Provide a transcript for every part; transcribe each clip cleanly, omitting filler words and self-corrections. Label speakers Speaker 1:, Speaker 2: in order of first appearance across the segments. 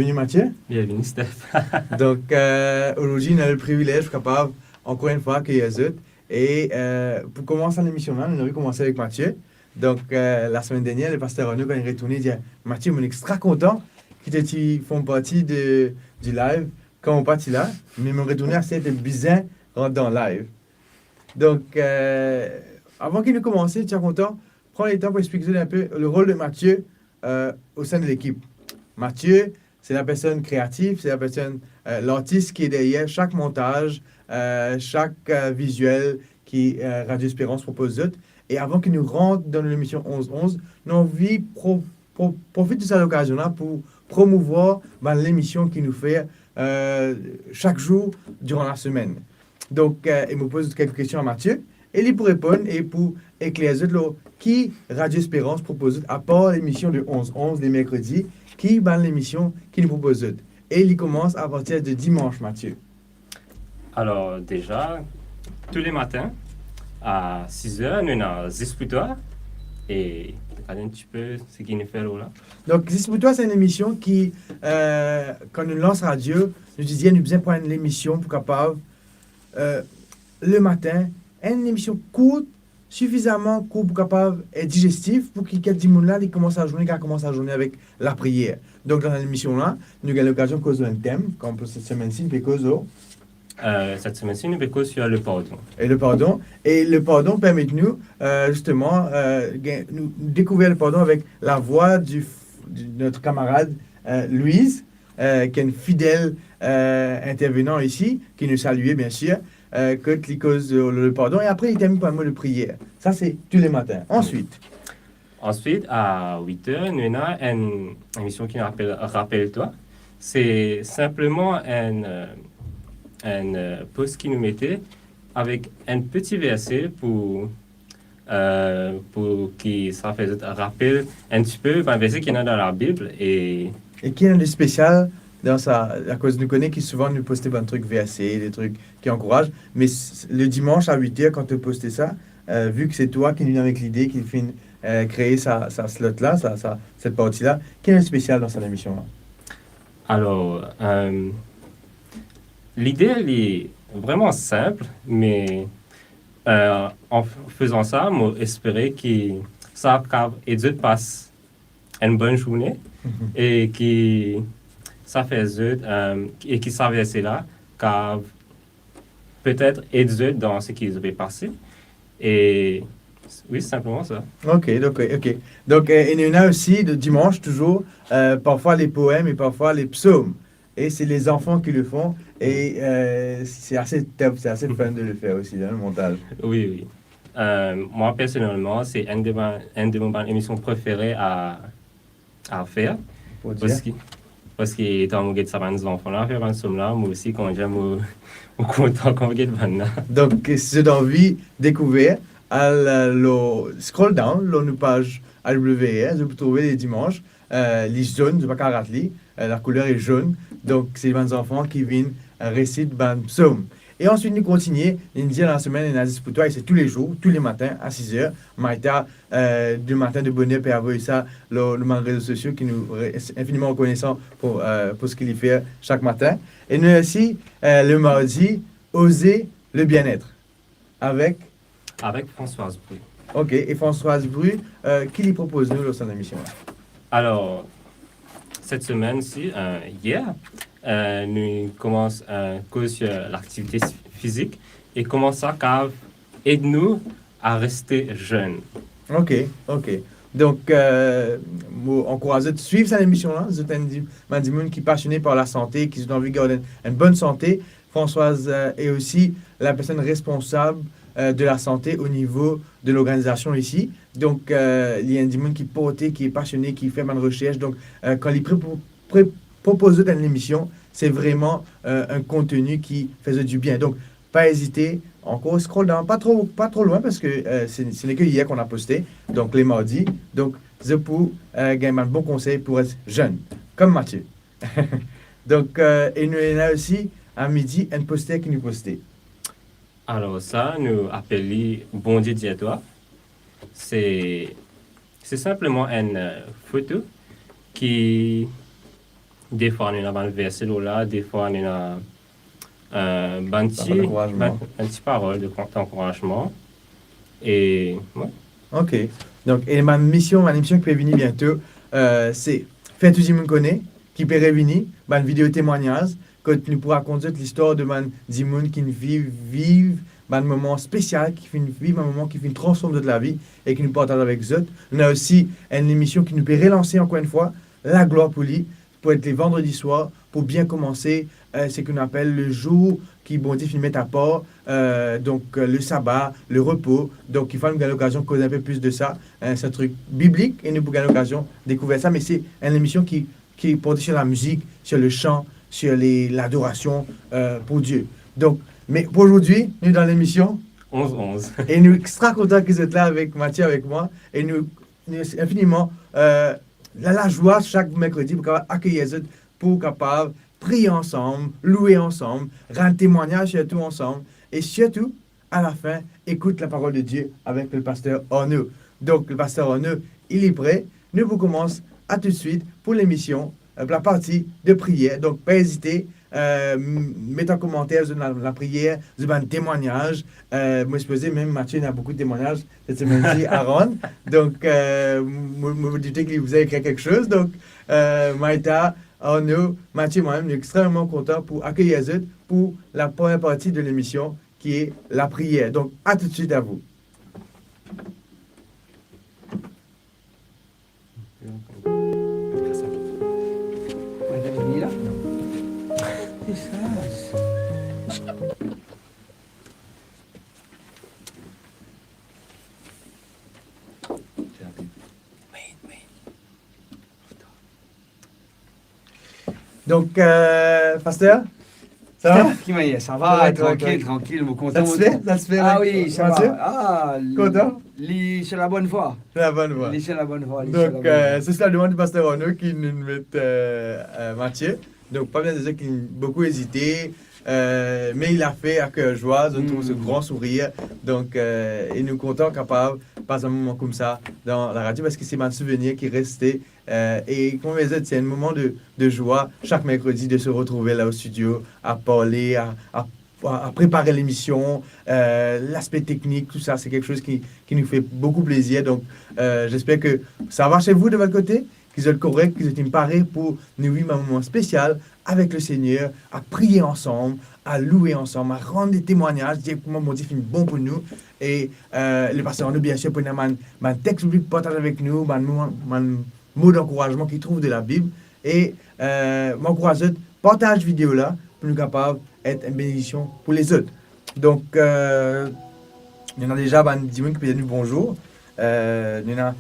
Speaker 1: Bienvenue Mathieu.
Speaker 2: Bienvenue, Steph.
Speaker 1: Donc aujourd'hui, on a le privilège capable, encore une fois, accueillir les autres. Et pour commencer l'émission là, on aurait commencé avec Mathieu. Donc la semaine dernière, le pasteur Renaud, quand il est retourné, il dit Mathieu, on est extra content que tu font partie du live quand on partit là. Mais mon retourné à cette bizarre rentre dans le live. Donc avant qu'il ne commence, tu es content, prends le temps pour expliquer un peu le rôle de Mathieu au sein de l'équipe. Mathieu, c'est la personne créative, c'est la personne, l'artiste qui est derrière chaque montage, chaque visuel qui Radio Espérance propose d'autres. Et avant que nous rentre dans l'émission 11-11, nous avons envie profite de cette occasion-là pour promouvoir l'émission qui nous fait chaque jour durant la semaine. Donc, il me pose quelques questions à Mathieu. Et il pour répondre et pour éclairer qui Radio Espérance propose, à part l'émission de 11-11 les mercredis, qui est l'émission qui nous propose. Et il commence à partir de dimanche, Mathieu.
Speaker 2: Alors, déjà, tous les matins, à 6 heures, nous avons Zisputoire. Et regardez un petit peu ce qu'il nous fait là.
Speaker 1: Donc, Zisputoire, c'est une émission qui, quand nous lance radio, nous disons, nous avons besoin de prendre l'émission pour capable, le matin, une émission courte, suffisamment courte pour capable être digestif pour qu'il y ait des gens là qui commence la journée avec la prière. Donc dans l'émission là, nous avons l'occasion de causer un thème, comme pour cette semaine-ci, nous causer
Speaker 2: cette semaine-ci, nous causer sur le pardon.
Speaker 1: Et le pardon permet de nous justement nous découvrir le pardon avec la voix de notre camarade Louise, qui est une fidèle intervenant ici, qui nous salue bien sûr. Que tu causes le pardon et après il termine par un mot de prière. Ça c'est tous les matins.
Speaker 2: Ensuite, à 8 heures, nous avons une émission qui nous appelle Rappelle-toi. C'est simplement un post qui nous mettait avec un petit verset pour qui ça fait rappel un petit peu un verset qui est dans la Bible et
Speaker 1: qui est un de spécial dans ça, à cause de nous connaît qui souvent nous poste des trucs VAC, des trucs qui encouragent. Mais le dimanche à 8h, quand tu postes ça, vu que c'est toi qui viens avec l'idée, qui fait créer sa slot-là, cette partie-là, quel est le spécial dans cette émission-là?
Speaker 2: Alors, l'idée, elle est vraiment simple, mais en faisant ça, moi, espérer que ça passe une bonne journée et qui ça fait et qui savent c'est là, car peut-être aider dans ce qu'ils avaient passé. Et oui, c'est simplement ça.
Speaker 1: Ok. Donc, il y en a aussi, le dimanche, toujours, parfois les poèmes et parfois les psaumes. Et c'est les enfants qui le font. Et c'est assez top, c'est assez fun de le faire aussi dans le montage.
Speaker 2: Oui. Moi, personnellement, c'est une de mes émissions préférées à faire.
Speaker 1: Pour dire.
Speaker 2: Parce que étant mon guide ça va nous enfants là faire un somme là moi aussi quand j'aime au content quand guide là.
Speaker 1: Donc si vous avez envie de découvrir le scroll down la page AWR, vous pouvez trouver les dimanches les jaunes du bacaratli, la couleur est jaune donc c'est les enfants qui viennent réciter ban psaume. Et ensuite, nous continuons. Nous disons dans la semaine, nous avons pour toi, et c'est tous les jours, tous les matins, à 6 h. Maïta, du matin de bonheur, peut avoir ça, les réseaux sociaux qui nous sont infiniment reconnaissants pour ce qu'il fait chaque matin. Et nous aussi, le mardi, oser le bien-être. Avec
Speaker 2: Françoise Bru.
Speaker 1: Ok, et Françoise Bru, qui lui propose nous dans son émission?
Speaker 2: Alors, cette semaine-ci, hier, nous commençons un cours sur l'activité physique et comment ça aide-nous à rester jeunes.
Speaker 1: Ok. Donc, encourage de suivre cette émission-là. Vous êtes un monde qui est passionné par la santé, qui a envie de garder une bonne santé. Françoise est aussi la personne responsable de la santé au niveau de l'organisation ici. Donc, il y a un monde qui est porté, qui est passionné, qui fait de recherche. Donc, quand il proposer une émission, c'est vraiment un contenu qui faisait du bien. Donc, pas hésiter. Encore scroll down, pas trop loin parce que ce n'est que hier qu'on a posté, donc les mardis. Donc, je peux gagner un bon conseil pour être jeune, comme Mathieu. Donc, et nous avons aussi à midi un poster qui nous postait.
Speaker 2: Alors, ça, nous appelons Bon Dieu à toi. C'est simplement une photo qui Des fois, on a un verset là, des fois, on a un
Speaker 1: d'encouragement.
Speaker 2: petit parole d'encouragement. Et ouais.
Speaker 1: OK. Donc, et ma émission qui peut venir bientôt, c'est faire tout le monde connaît, qui peut revenir, ma vidéo témoignage, que nous pourra conduire l'histoire de man Dimoun qui vivent un moment spécial, qui vivent un moment qui fait une transformation de la vie et qui nous partage avec eux. On a aussi une émission qui nous peut relancer encore une fois, la gloire pour lui, pour être les vendredis soirs, pour bien commencer ce qu'on appelle le jour qui, bon Dieu, met à part, le sabbat, le repos. Donc, il faut nous gagner l'occasion de causer un peu plus de ça. C'est un truc biblique et nous pouvons gagner l'occasion de découvrir ça. Mais c'est une émission qui est portée sur la musique, sur le chant, sur l'adoration pour Dieu. Donc, mais pour aujourd'hui, nous dans l'émission
Speaker 2: 11-11.
Speaker 1: et nous extra contents que vous êtes là avec Mathieu, avec moi. Et nous infiniment la joie chaque mercredi pour accueillir les autres, pour capable prier ensemble, louer ensemble, rendre témoignage surtout ensemble. Et surtout, à la fin, écoute la parole de Dieu avec le pasteur Arnaud. Donc, le pasteur Arnaud, il est prêt. Nous vous commençons à tout de suite pour l'émission, la partie de prière. Donc, pas hésiter. Mettez en commentaire la prière, un témoignage. Moi, je faisais même Mathieu, il y a beaucoup de témoignages cette semaine-ci à Ron. Donc, vous dites que vous avez écrit quelque chose. Donc, Maïta, Arnaud, Mathieu, moi-même, je suis extrêmement content pour accueillir les autres pour la première partie de l'émission qui est la prière. Donc, à tout de suite à vous. Donc, pasteur, ça va?
Speaker 3: Qui m'a dit, ça va,
Speaker 1: Ouais,
Speaker 3: tranquille,
Speaker 1: ouais.
Speaker 3: tranquille, mon
Speaker 1: Ça
Speaker 3: content.
Speaker 1: se fait? Ça se fait?
Speaker 3: Ah
Speaker 1: avec
Speaker 3: oui, ça
Speaker 1: Mathieu?
Speaker 3: va. Ah,
Speaker 1: Content?
Speaker 3: c'est la bonne voie.
Speaker 1: C'est la bonne voie.
Speaker 3: C'est la bonne voie. c'est la
Speaker 1: Donc,
Speaker 3: bonne voie.
Speaker 1: c'est la demande du pasteur Renaud qui nous met Mathieu. Donc, pas bien de dire qu'il a beaucoup hésité, mais il a fait à cœur joie, je trouve ce grand sourire. Donc, il nous content capable de passer un moment comme ça dans la radio parce que c'est un souvenir qui est resté. Et comme je disais, c'est un moment de joie chaque mercredi de se retrouver là au studio, à parler, à préparer l'émission, l'aspect technique, tout ça, c'est quelque chose qui nous fait beaucoup plaisir. Donc, j'espère que ça va chez vous de votre côté, qu'ils êtes corrects, qu'ils êtes parés pour nous vivre un moment spécial avec le Seigneur, à prier ensemble, à louer ensemble, à rendre des témoignages, dire comment mon Dieu fait bon pour nous. Et le pasteur nous, bien sûr, pour nous, un texte biblique partage avec nous, un mot d'encouragement qu'il trouve de la Bible. Et m'encourage, partage vidéo là, pour nous capables être une bénédiction pour les autres. Donc, il y en a déjà Dimon qui peut dire bonjour. Il y en a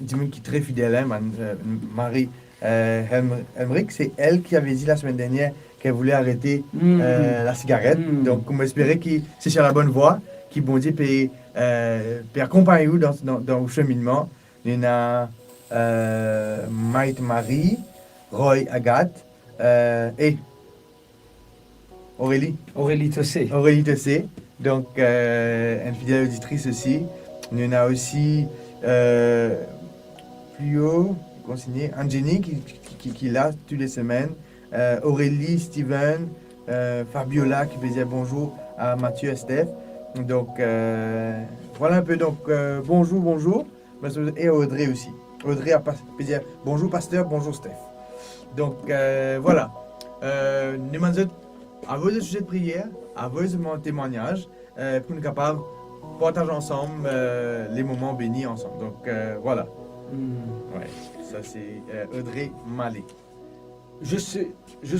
Speaker 1: Dimon qui est très fidèle, hein, Marie Helmrich, c'est elle qui avait dit la semaine dernière qu'elle voulait arrêter la cigarette. Donc, on espérait que c'est sur la bonne voie, qui bon Dieu peut accompagner vous dans le cheminement. Il y en a Maït Marie, Roy Agathe et Aurélie.
Speaker 3: Aurélie Tossé.
Speaker 1: Aurélie Tossé, donc une fidèle auditrice aussi. Il y en a aussi plus haut, consigné, Angénie qui est là toutes les semaines. Aurélie, Steven, Fabiola qui peut dire bonjour à Mathieu et Steph. Donc voilà un peu. Donc bonjour. Et Audrey aussi. Audrey peut dire bonjour pasteur, bonjour Steph. Donc voilà. Nous demandons à vos sujets de prière, à vos témoignages, pour nous capables de partager ensemble les moments bénis ensemble. Donc voilà. Ouais, ça c'est Audrey Malé.
Speaker 3: Juste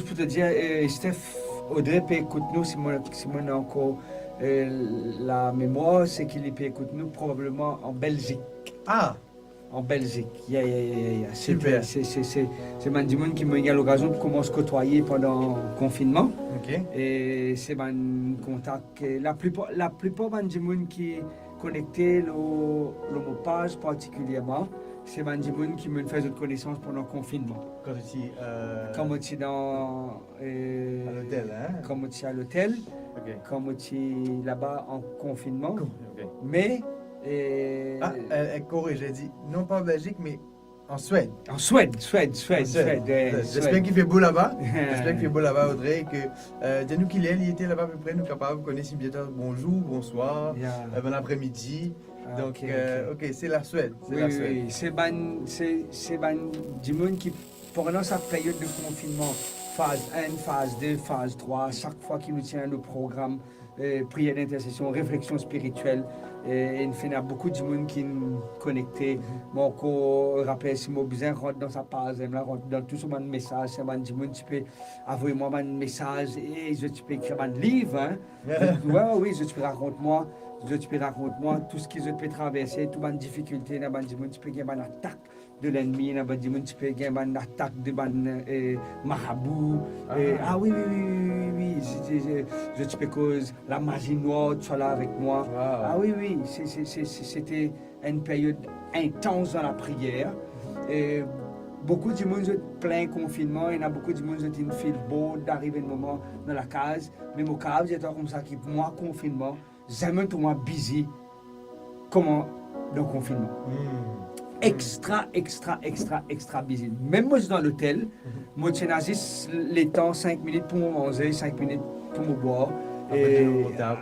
Speaker 3: pour te dire, Steph, Audrey peut écouter nous, si moi a encore la mémoire, c'est qu'il peut écouter nous probablement en Belgique.
Speaker 1: Ah!
Speaker 3: En Belgique.
Speaker 1: Super.
Speaker 3: C'est Mandimoun qui m'a eu l'occasion de commencer à côtoyer pendant le confinement.
Speaker 1: Ok.
Speaker 3: Et c'est mon contact. La plupart Mandimoun qui est connecté au page particulièrement, c'est Mandimoun qui me fait de connaissances pendant le confinement.
Speaker 1: Quand tu
Speaker 3: Quand je suis dans
Speaker 1: à l'hôtel, hein?
Speaker 3: quand je suis à l'hôtel,
Speaker 1: Ok.
Speaker 3: quand je suis là-bas en confinement.
Speaker 1: Cool. Ok.
Speaker 3: Mais
Speaker 1: Elle corrige, j'ai dit non pas en Belgique, mais En Suède.
Speaker 3: En Suède.
Speaker 1: J'espère qu'il fait beau là-bas. J'espère qu'il fait beau là-bas, Audrey. Dis-nous qu'il est, il était là-bas à peu près, nous capables de connaître bien bonjour, bonsoir, bon après-midi. Donc, ok, c'est la Suède.
Speaker 3: Oui, oui, c'est du monde qui, pendant sa période de confinement, phase 1, phase 2, phase 3, chaque fois qu'il nous tient le programme, prière d'intercession, réflexion spirituelle, il y a beaucoup de monde qui nous connecté. Moi, je rappelle si je besoin rentre dans sa page, je rentre dans tout ce message, c'est un monde qui peut envoyer moi un message et je peux écrire un livre. Hein. Oui, je peux raconter-moi. Tu peux raconter-moi tout ce que je peux traverser, toutes les difficultés, tu peux gagner une attaque de l'ennemi, tu peux gagner une attaque de marabout. Oui, je peux cause la magie noire, tu sois là avec moi.
Speaker 1: Wow.
Speaker 3: Oui, c'était une période intense dans la prière. Beaucoup de monde sont plein confinement, il y a beaucoup de monde qui feel beau d'arriver un moment dans la case. Mais mon cas, j'étais comme ça, qui moi, confinement, jamais tout moi busy comment dans le confinement. Extra busy. Même moi, je suis dans l'hôtel, moi, je juste les temps 5 minutes pour me manger, 5 minutes pour me boire.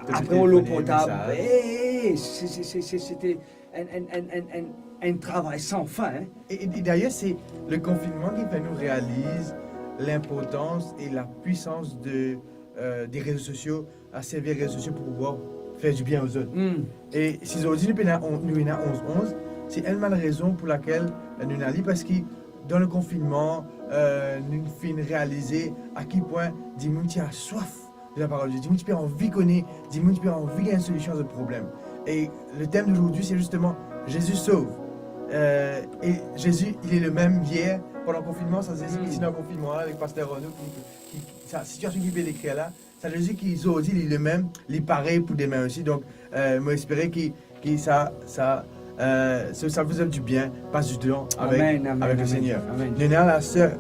Speaker 3: Après, l'eau potable. C'était un travail sans fin. Hein.
Speaker 1: Et d'ailleurs, c'est le confinement qui fait nous réaliser l'importance et la puissance des réseaux sociaux, à servir les réseaux sociaux pour pouvoir faire du bien aux autres. Et si aujourd'hui nous avons 11-11, c'est elle la raison pour laquelle nous allons parce que dans le confinement, nous finissons réaliser à quel point des gens qui ont soif de la parole de Dieu, des gens qui ont envie de connaître, des gens qui ont envie de une solution à ce problème. Et le thème d'aujourd'hui, c'est justement Jésus sauve. Et Jésus, il est le même hier, pendant le confinement, ça c'est ici dans le confinement, avec Pasteur Renaud, sa situation qu'il veut décrire là, c'est Jésus qui aujourd'hui, il est le même, il est pareil pour demain aussi. Donc, moi, j'espère que ça vous a du bien, passe du temps avec le Seigneur. Nous avons la sœur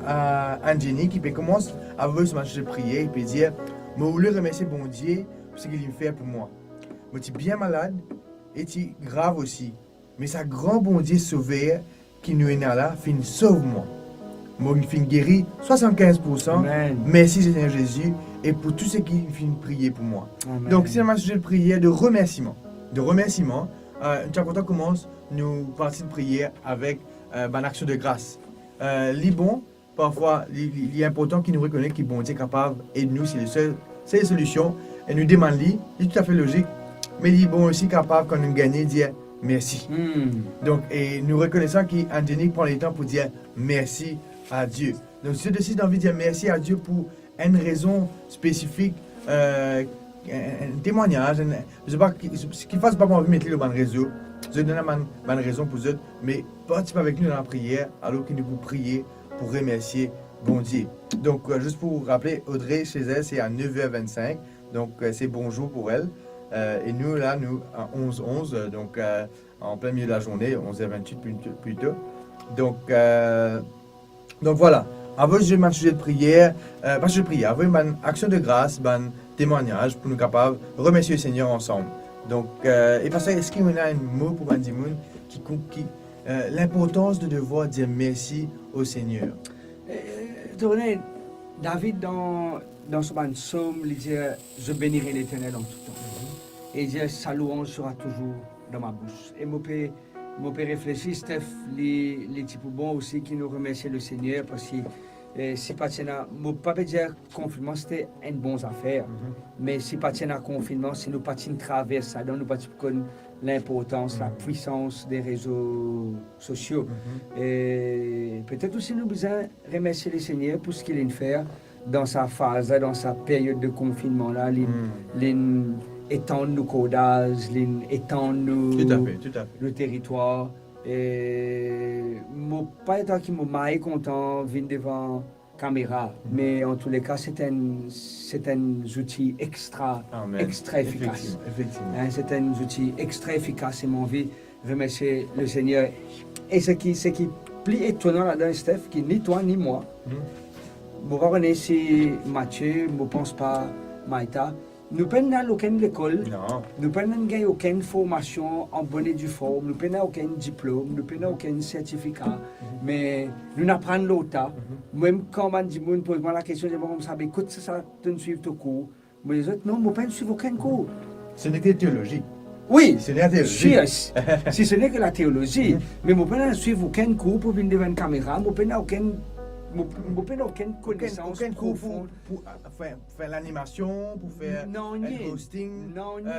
Speaker 1: Anjeni qui commence à avoir ce match de prière, il peut dire, je voulais remercier bon Dieu pour ce qu'il me fait pour moi. Je suis bien malade et c'est grave aussi. Mais sa grand bon Dieu sauveur qui nous est là, fin sauve-moi. Moi, je suis guéri 75%.
Speaker 3: Amen.
Speaker 1: Merci Seigneur Jésus et pour tout ce qui fin prier pour moi.
Speaker 3: Amen.
Speaker 1: Donc, c'est un sujet de prière de remerciement. Nous commence nous partir de prière avec une action de grâce. Bon, parfois, il est important qu'il nous reconnaisse que bon Dieu est capable et nous, c'est la solution. Et nous demandons, c'est tout à fait logique, mais il est bon aussi capable quand nous gagnons, dire merci. Donc, et nous reconnaissons qu'Angénique prend le temps pour dire merci à Dieu. Donc, si tu décides d'envie de dire merci à Dieu pour une raison spécifique, un témoignage, je ne sais pas qu'il fasse pas envie de mettre le bon réseau, je donne une bonne raison pour eux, mais participe avec nous dans la prière alors que nous vous prier pour remercier bon Dieu. Donc, juste pour rappeler, Audrey, chez elle, c'est à 9h25, donc c'est bonjour pour elle. Et nous, là, nous, à 11h11, donc en plein milieu de la journée, 11h28 plus tôt. Donc voilà, avant j'ai un sujet de prière, pas sujet de prière, avant une action de grâce, un témoignage pour nous capables de remercier le Seigneur ensemble. Donc, et parce que est-ce qu'il y a un mot pour Bandimoun qui l'importance de devoir dire merci au Seigneur?
Speaker 3: David, dans son psaume, il dit « Je bénirai l'Éternel en tout temps ». Et il dit « Sa louange sera toujours dans ma bouche ». Et mon père réfléchir, Steph, les petits bons aussi qui nous remercient le Seigneur parce que si pas mon papa dire confinement c'était une bonne affaire, mais si pas à confinement, si nous pas traverse ça, donc nous pas connaître l'importance, la puissance des réseaux sociaux. Et peut-être aussi nous besoin remercier le Seigneur pour ce qu'il vient faire dans sa phase, dans sa période de confinement là, étendre nos codages, étendre le territoire. Et mon pas étant qui m'a content vient devant caméra, mais en tous les cas c'est un outil extra efficace.
Speaker 1: Effectivement.
Speaker 3: C'est un outil extra efficace et mon envie de remercier le Seigneur. Et ce qui est plus étonnant là-dedans, Steph, qui ni toi ni moi. Je ne sais pas si Mathieu, je ne pense pas Maïta. nous n'avons aucune école,
Speaker 1: Non.
Speaker 3: nous n'avons aucune formation en bonne et due forme, nous n'avons aucun diplôme, nous n'avons aucun certificat, mais nous apprenons l'autre. Même quand on dit, on pose la question, je me dis, écoute, ça, tu ne suives ton cours. Mais les autres, non, je ne suis aucun cours.
Speaker 1: Ce n'est que la théologie.
Speaker 3: Oui,
Speaker 1: Ce n'est la théologie.
Speaker 3: si ce n'est que la théologie, mais je ne suis aucun cours pour venir devant une caméra, je n'ai aucune connaissance
Speaker 1: Aucun cours
Speaker 3: profonde.
Speaker 1: pour faire l'animation, pour faire
Speaker 3: Non,
Speaker 1: un
Speaker 3: ni.
Speaker 1: hosting.
Speaker 3: Non, ni.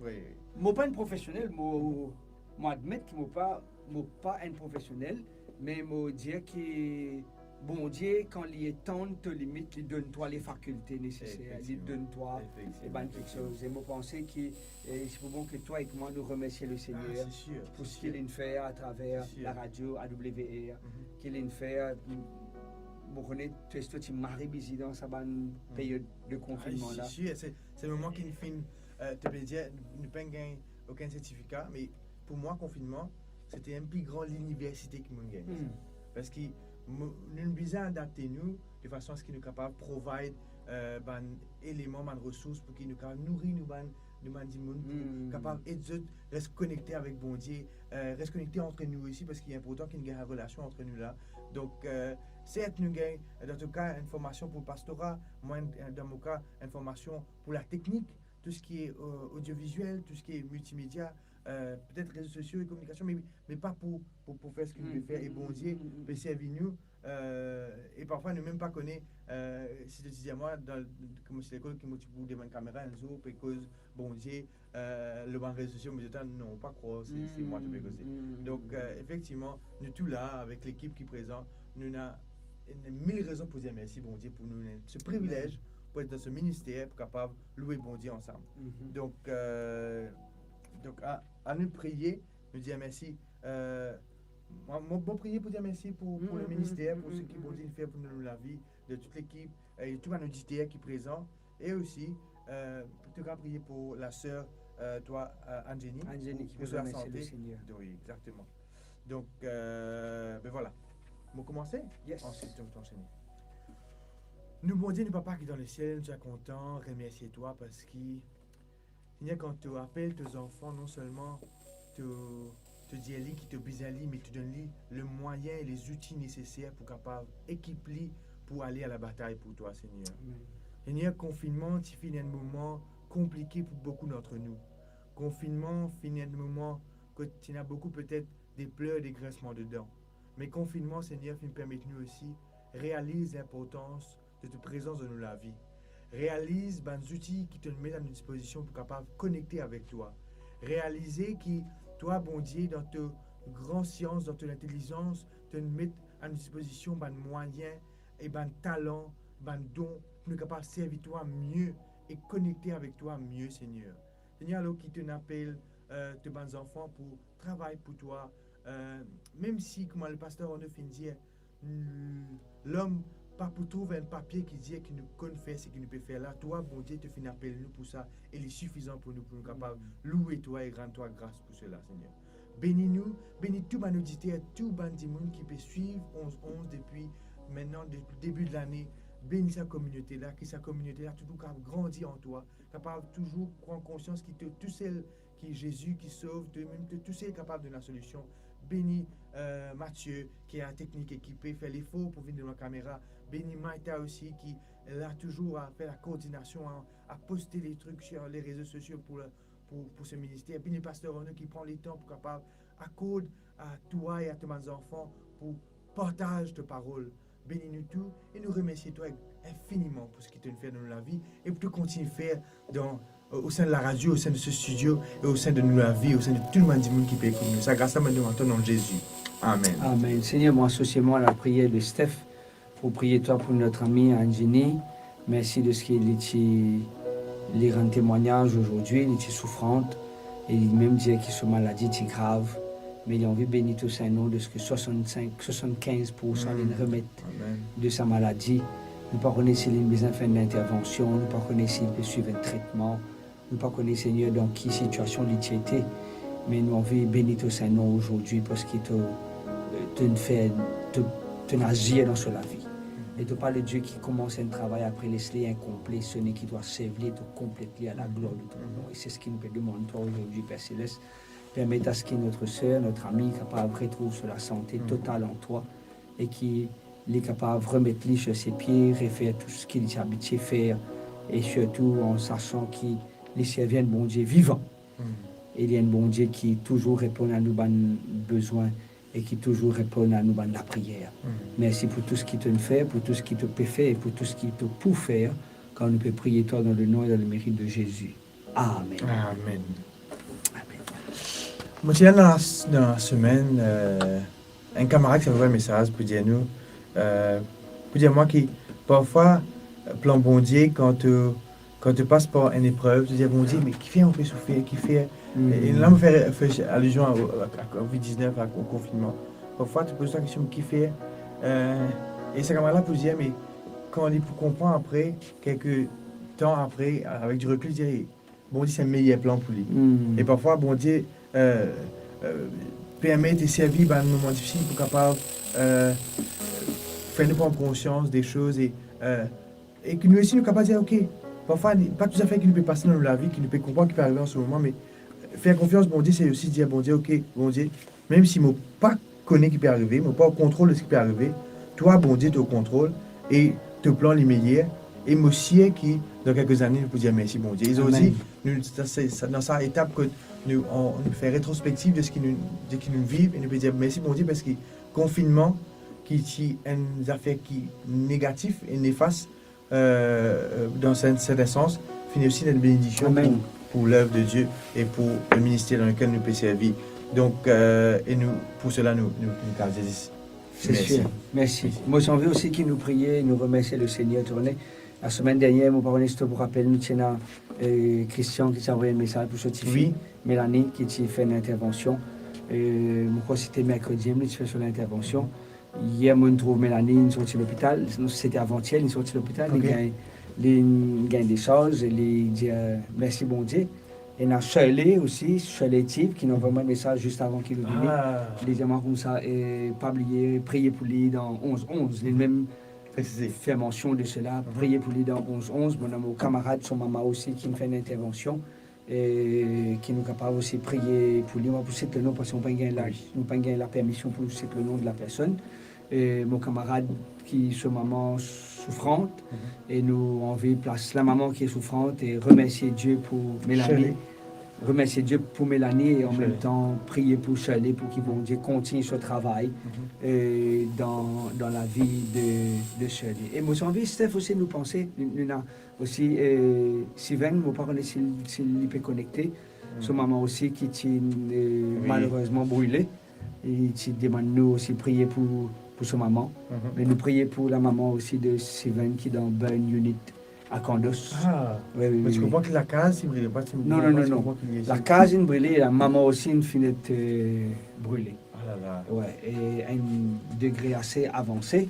Speaker 1: Oui.
Speaker 3: Je ne suis pas un professionnel, je admets que je ne suis pas un professionnel, mais je dis que bon Dieu, quand il est temps, te limite, il donne-toi les facultés nécessaires, il donne-toi quelque chose. Et je pense que c'est bon que toi et que moi nous remercions le Seigneur
Speaker 1: C'est sûr.
Speaker 3: pour ce qu'il a fait à travers la radio AWR, qu'il a fait. Je connais, tu m'as busy dans sa période de confinement là.
Speaker 1: C'est sûr, c'est le moment qu'il finit. Tu peux dire, nous n'avons pas gagné aucun certificat, mais pour moi, confinement, c'était un plus grand l'université qui m'a gagné. Parce que nous avons besoin d'adapter nous de façon à ce qu'ils nous capables de provide des éléments, des ressources pour qu'ils nous capables nourrir nous capable de rester connectés avec bon Dieu, rester connectés entre nous aussi parce qu'il est important qu'il y ait une relation entre nous là. Donc certes nous gagnons dans tout cas une formation pour le pastorat, moi dans mon cas une formation pour la technique, tout ce qui est audiovisuel, tout ce qui est multimédia. Peut-être réseaux sociaux et communication, mais pas pour faire ce que nous devons faire. Et bon Dieu peut servir nous. Et parfois, nous ne même pas connaître, si tu dis à moi, comme c'est l'école qui m'a dit pour devant une caméra, un jour, parce que bon Dieu, le banc réseaux sociaux, mais je non, pas croire, c'est moi qui peux causer. Donc, effectivement, nous tous là, avec l'équipe qui est présente, nous avons 1000 raisons pour dire merci, bon Dieu, pour nous ce privilège, pour être dans ce ministère, pour capable de louer bon Dieu ensemble. Donc, à nous prier, nous dire merci. Moi, prier pour dire merci pour le ministère, pour ce qui vont faire pour nous la vie de toute l'équipe et tout un auditeur qui est présent. Et aussi, pour te prier pour la sœur, toi, Angénie
Speaker 3: qui
Speaker 1: pour
Speaker 3: veut
Speaker 1: la
Speaker 3: remercier
Speaker 1: santé.
Speaker 3: le Seigneur.
Speaker 1: Oui, exactement. Donc, ben voilà. On va commencer?
Speaker 3: Yes.
Speaker 1: Ensuite, on va enchaîner. Nous, bon Dieu, nous, papa qui est dans le ciel, nous sommes contents, remercier-toi parce qu'il y a quand tu appelles tes enfants, non seulement te dire qui te besoin mais tu donnes le moyen et les outils nécessaires pour capable équiper pour aller à la bataille pour toi, Seigneur. Seigneur, confinement, tu finis un moment compliqué pour beaucoup d'entre nous. Confinement, finit un moment que tu as beaucoup peut-être des pleurs, des grincements dedans. Mais confinement, Seigneur, nous permet nous aussi réaliser l'importance de ta présence dans la vie. Réalise les outils qui te mettent à notre disposition pour capable connecter avec toi. Réaliser que toi, bon Dieu, dans ta grande science, dans ton intelligence, te mettre à notre disposition des moyens et des talents, des dons pour nous capables de servir toi mieux et connecter avec toi mieux, Seigneur. Seigneur, alors qui te appelle tes bons enfants pour travailler pour toi, même si, comme le pasteur on a fini de dire, l'homme pas pour trouver un papier qui dit qu'il nous connaît faire ce qu'il nous peut faire là, toi, bon Dieu, te fait appel nous pour ça, et il est suffisant pour nous capables de louer toi et rendre toi grâce pour cela, Seigneur. Bénis-nous, bénis tout mon auditeur, tout monde qui peut suivre 11-11 depuis maintenant, depuis le début de l'année. Bénis sa communauté là, que sa communauté là, toujours capable de grandir en toi, capable toujours prendre conscience que tout seul qui est Jésus qui sauve, tout seul capable de la solution. Bénis Mathieu qui a la technique équipée, fait l'effort pour venir dans la caméra. Bénis Maïta aussi qui a toujours à faire la coordination, à poster les trucs sur les réseaux sociaux pour ce ministère. Bénis Pasteur Renaud qui prend les temps pour capable accorder à toi et à tes enfants pour partager ta parole. Bénis-nous tous et nous remercions toi infiniment pour ce que tu fais dans la vie et pour te continuer à faire au sein de la radio, au sein de ce studio et au sein de la vie, au sein de tout le monde qui peut écouter nous. Ça grâce à nous en ton nom de Jésus. Amen.
Speaker 3: Amen. Seigneur, moi associez-moi à la prière de Steph pour prier toi pour notre ami Angénie. Merci de ce qu'il est rend témoignage aujourd'hui, il est souffrante et il même dit que sa maladie est grave. Mais il a envie de bénir tout ça nom de ce que 75% les remettent de sa maladie. Nous ne connaissons pas s'il a besoin de faire une intervention, nous ne connaissons pas s'il peut suivre un traitement, nous ne connaissons pas, Seigneur, dans quelle situation il était. Mais nous avons envie de bénir tout ça nom aujourd'hui parce qu'il te agir dans la vie. Et tu pas le Dieu qui commence un travail après laisser incomplet, ce n'est qui doit servir tout compléter à la gloire de ton nom. Et c'est ce qui nous peut demander toi aujourd'hui, Père Céleste. Permette à ce que notre soeur, notre amie, capable de retrouver sur la santé totale en toi et qui est capable de remettre lui sur ses pieds, refaire tout ce qu'il est habitué à faire et surtout en sachant qu'il est servi un bon Dieu vivant. Et il y a un bon Dieu qui toujours répond à nos besoins et qui toujours répond à nous la prière. Merci pour tout ce qu'il te fait, pour tout ce qu'il te peut faire et pour tout ce qu'il te peut faire quand nous peut prier toi dans le nom et dans le mérite de Jésus. Amen.
Speaker 1: Amen. Moi, je dans la semaine, un camarade qui a envoyé un message pour dire nous, pour dire moi qui, parfois, plan bon Dieu, quand tu passes par une épreuve, tu dis bon Dieu, mais qui fait on peut souffrir, qui fait. Et là, on fait allusion à Covid-19, au confinement. Parfois, tu poses la question, qui fait. Et ce camarade-là pour dire, mais quand on comprend après, quelques temps après, avec du recul, dire, bon Dieu, c'est un meilleur plan pour lui. Et parfois, bon Dieu, permet de servir dans un moment difficile pour capable faire nous prendre conscience des choses et que nous aussi nous capables de dire ok, parfois pas tout à fait qui nous peut passer dans la vie, qui nous peut comprendre qui peut arriver en ce moment, mais faire confiance bon Dieu, c'est aussi dire bon Dieu, ok, bon Dieu, même si moi pas connais qui peut arriver, moi pas au contrôle de ce qui peut arriver, toi bon Dieu tu es au contrôle et te plan les meilleurs et moi aussi qui dans quelques années nous pouvons dire merci bon Dieu. Ils ont aussi dans sa étape que nous fait rétrospective de ce qui nous vivent et nous pouvons dire merci bon Dieu parce que confinement qui est une affaire qui négatif et néfaste dans un certain sens finit aussi d'être une bénédiction pour l'œuvre de Dieu et pour le ministère dans lequel nous pouvons servir. Donc et nous pour cela nous disons
Speaker 3: c'est sûr. Merci. Moi j'ai envie aussi qu'il nous prier et nous remercier le Seigneur tourné. La semaine dernière, mon parent, je vous rappelle, nous tiens Christian qui t'a envoyé un message pour cette fille, Mélanie, qui t'a fait une intervention. Mon crois c'était mercredi, nous fait sur l'intervention. Hier, moi, je trouve Mélanie, nous sorti de l'hôpital. C'était avant-hier, nous sorti de l'hôpital. Il gagne des choses, il dit merci bon Dieu. Et on a Shirley aussi, Shirley Type, qui nous envoie un message juste avant qu'il nous vienne. Il dit comme ça, pas oublier, prier pour lui dans 11-11. Il même fait mention de cela, prier pour lui dans 11-11. Mon camarade, son maman aussi, qui me fait une intervention. Et qui nous capable aussi de prier pour lui. Moi, pour citer le nom, parce qu'on n'a pas gagné la permission pour citer le nom de la personne. Et mon camarade qui est maman souffrante, et nous on veut placer la maman qui est souffrante et remercier Dieu pour Mélanie. Remercier Dieu pour Mélanie et en même temps prier pour Shirley pour qu'il bon Dieu continue ce travail dans la vie de Shirley. Et moi j'ai envie, Steph aussi nous penser, nous avons aussi Sylvain, mon parent s'il peut connecter, son maman aussi qui est malheureusement brûlée. Et tu demandes nous aussi prier pour son maman. Mais nous prier pour la maman aussi de Sylvain qui est dans Burn Unit à Candos.
Speaker 1: Mais tu comprends que la case, il ne brûle pas.
Speaker 3: Non. La case, il brûle, la maman aussi, il finit brûlée. Ouais, et à un degré assez avancé.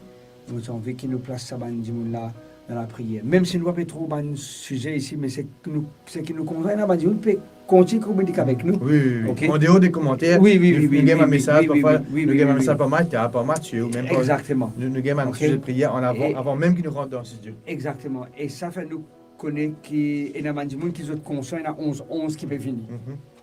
Speaker 3: Nous avons envie qu'il nous place ça là dans la prière. Même si nous ne pouvons pas trop un sujet ici, mais c'est qui nous convainc, nous peut continuer à communiquer avec nous.
Speaker 1: Oui.
Speaker 3: Okay.
Speaker 1: En dehors des commentaires,
Speaker 3: nous
Speaker 1: avons un message, parfois, nous avons un message par Mathieu, ou même
Speaker 3: exactement.
Speaker 1: Nous avons un sujet de prière avant même qu'il nous rentre dans ce studio.
Speaker 3: Exactement. Et ça fait nous connaître qu'il y a des gens qui sont conscients, il y a 11 qui peuvent venir.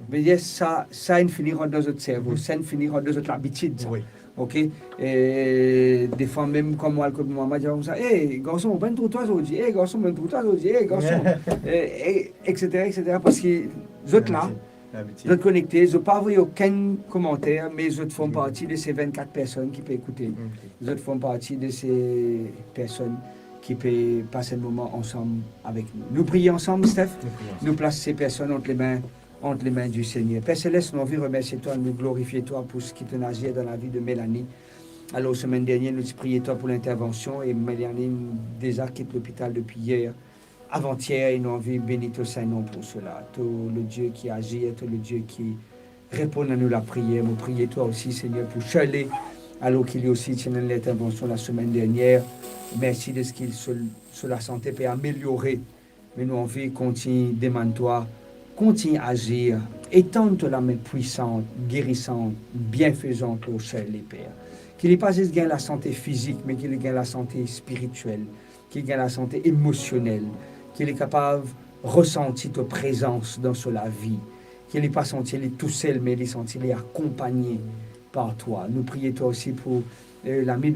Speaker 3: Mais ça finit dans notre cerveau, ça finit dans notre habitude.
Speaker 1: Oui.
Speaker 3: Ok, et des fois même comme moi, comme maman dit comme ça, hey garçon, on va trouver toi aujourd'hui, hey garçon, on va trouver toi aujourd'hui, hey garçon, etc. Parce que les autres là, les autres connectés, ils n'ont pas envoyé aucun commentaire, mais les autres font partie de ces 24 personnes qui peuvent écouter. Les autres font partie de ces personnes qui peuvent passer le moment ensemble avec nous. Nous prions ensemble, Steph, nous plaçons ces personnes entre les mains du Seigneur. Père Céleste, nous envie remercier toi, nous glorifier toi pour ce qui te agi dans la vie de Mélanie. Alors, semaine dernière, nous prions toi pour l'intervention et Mélanie déjà quitte l'hôpital depuis hier, avant-hier, et nous envie bénir ton Saint-Nom pour cela. Tout le Dieu qui agit, tout le Dieu qui répond à nous la prière. Nous prions toi aussi, Seigneur, pour Shirley, alors qu'il y a aussi tenu l'intervention la semaine dernière. Merci de ce qu'il sur la santé peut améliorer. Mais nous envie continuer, demande-toi. Continue à agir, étends la main puissante, guérissante, bienfaisante au ciel, les Pères. qu'il n'est pas juste gain la santé physique, mais qu'il gain la santé spirituelle, qu'il gain la santé émotionnelle, qu'il est capable de ressentir ta présence dans la vie, qu'il n'est pas senti tout seul, mais il est senti accompagné par toi. Nous prions toi aussi pour l'ami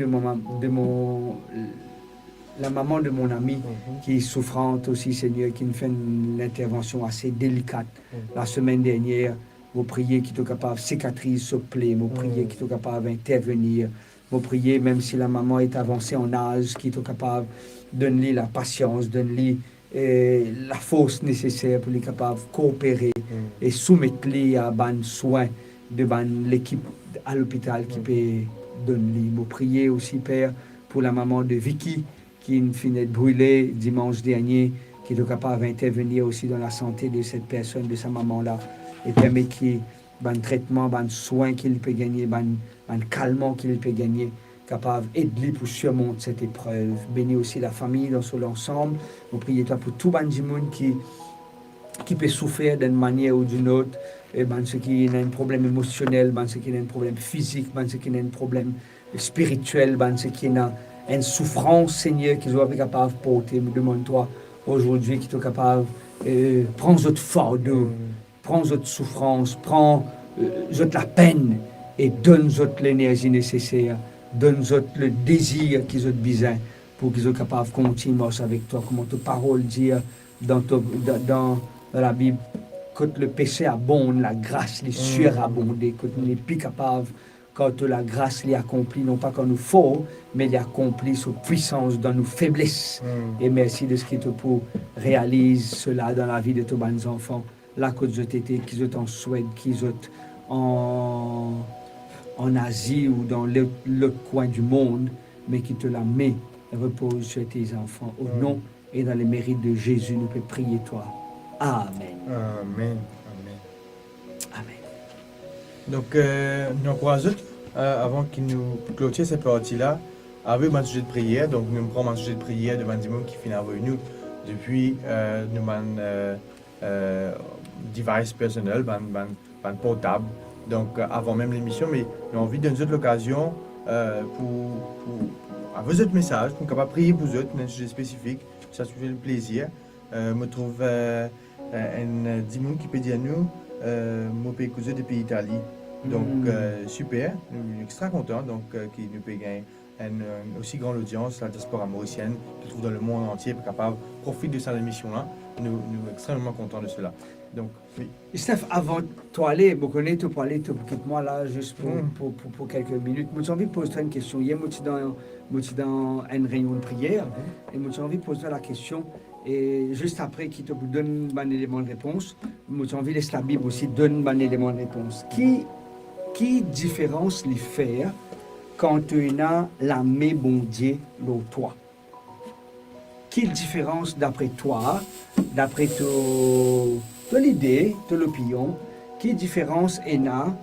Speaker 3: la maman de mon ami qui est souffrante aussi, Seigneur, qui nous fait une intervention assez délicate la semaine dernière. Vous priez qu'il soit capable de cicatriser ce plaie. Vous priez qu'il soit capable d'intervenir. Vous priez, même si la maman est avancée en âge, qu'il soit capable de donner la patience, de donner la force nécessaire pour être capable de coopérer et soumettre-les à ban soin de l'équipe à l'hôpital qui peut donner. Vous priez aussi, Père, pour la maman de Vicky, qui finit de brûler dimanche dernier, qui est capable d'intervenir aussi dans la santé de cette personne, de sa maman-là, et permettre qu'il y ait un traitement, un soin qu'il peut gagner, un calmant qu'il peut gagner, capable d'aider pour surmonter cette épreuve. Bénis aussi la famille dans son ensemble. Nous prions toi pour tout le monde qui peut souffrir d'une manière ou d'une autre, et ceux qui ont un problème émotionnel, ceux qui ont un problème physique, ceux qui ont un problème spirituel, ceux qui ont une souffrance, Seigneur, qu'ils soient capables de porter. Me demande-toi aujourd'hui qu'ils soient capables de prendre votre fardeau, prendre votre souffrance, prendre la peine et donne-leur l'énergie nécessaire, donne-leur le désir qu'ils ont besoin pour qu'ils soient capables de continuer avec toi, comme ta parole dit dans la Bible. Quand le péché abonde, la grâce les surabonde, quand nous n'est plus capables, quand la grâce les accomplit, non pas quand nous faut, mais les accomplit sous puissance dans nos faiblesses. Et merci de ce que tu pour réaliser cela dans la vie de tous les enfants. Là, que tu étais, qu'ils sont en Suède, qu'ils sont en Asie ou dans l'autre coin du monde, mais qui te la met, repose sur tes enfants. Au nom et dans les mérites de Jésus, nous pouvons prier toi. Amen.
Speaker 1: Amen.
Speaker 3: Amen.
Speaker 1: Donc, nous encourageons, avant qu'il nous clôture cette partie-là, avec un sujet de prière. Donc, nous prenons un sujet de prière devant des gens qui finissent avec nous depuis nos devices personnels, ban portable. Donc, avant même l'émission, mais nous avons envie de nous donner l'occasion à vos autres messages, pour capable prier pour vous autres, un sujet spécifique. Ça se fait le plaisir. Je trouve un dimanche qui peut dire à nous, mon pays cousin depuis l'Italie. Donc, super, nous sommes extra contents, donc, qui nous peut gagner une aussi grande audience, la diaspora mauricienne, qui se trouve dans le monde entier, pour capable profiter de cette émission-là. Nous sommes extrêmement contents de cela. Donc, oui.
Speaker 3: Steph, avant de toi aller, je connais, tu peux aller, quitte-moi là, juste pour quelques minutes. J'ai envie de poser une question. Hier, je suis dans une réunion de prière, et j'ai envie de poser la question. Et juste après, qui te donne un élément de réponse, j'ai envie de laisser la Bible aussi donne un élément de réponse. Qui différence les faire quand tu as la main bon Dieu dans toi? Quelle différence d'après toi, d'après ton idée, ton opinion, quelle différence est là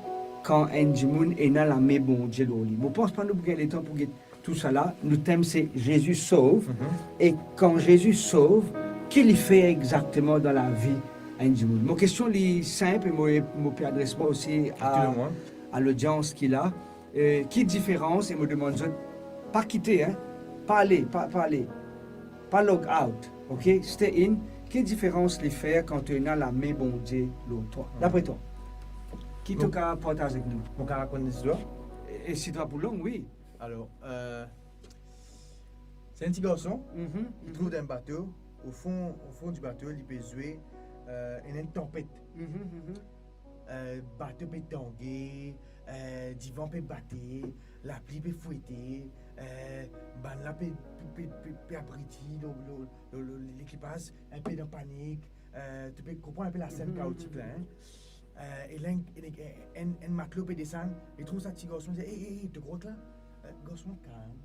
Speaker 3: quand un monde est là la main bon Dieu dans lui? Je pense pas nous gagner le temps pour tout ça là. Notre thème c'est Jésus sauve. Et quand Jésus sauve, qu'il fait exactement dans la vie un monde? Mon question est simple et je peux adresser aussi à l'audience qu'il a. Quelle différence, et me demande, pas quitter, hein? Pas aller, pas log out, ok? Stay in. Quelle différence les faire quand tu as la main bon Dieu toi? D'après toi, qui te partage avec nous?
Speaker 1: Mon cas raconte des histoires.
Speaker 3: Et si tu as pour long, oui.
Speaker 1: Alors, c'est un petit garçon, il trouve un bateau, au fond du bateau, il peut jouer une tempête. Bateau peut tanguer, divan peut battre, la pluie peut fouetter, la peut abriter, l'équipage un peu en panique, tu peux comprendre un peu la scène chaotique là. Et là, un matelot peut descendre, il trouve ça petit garçon, il dit hey, tu crois que là, garçon calme,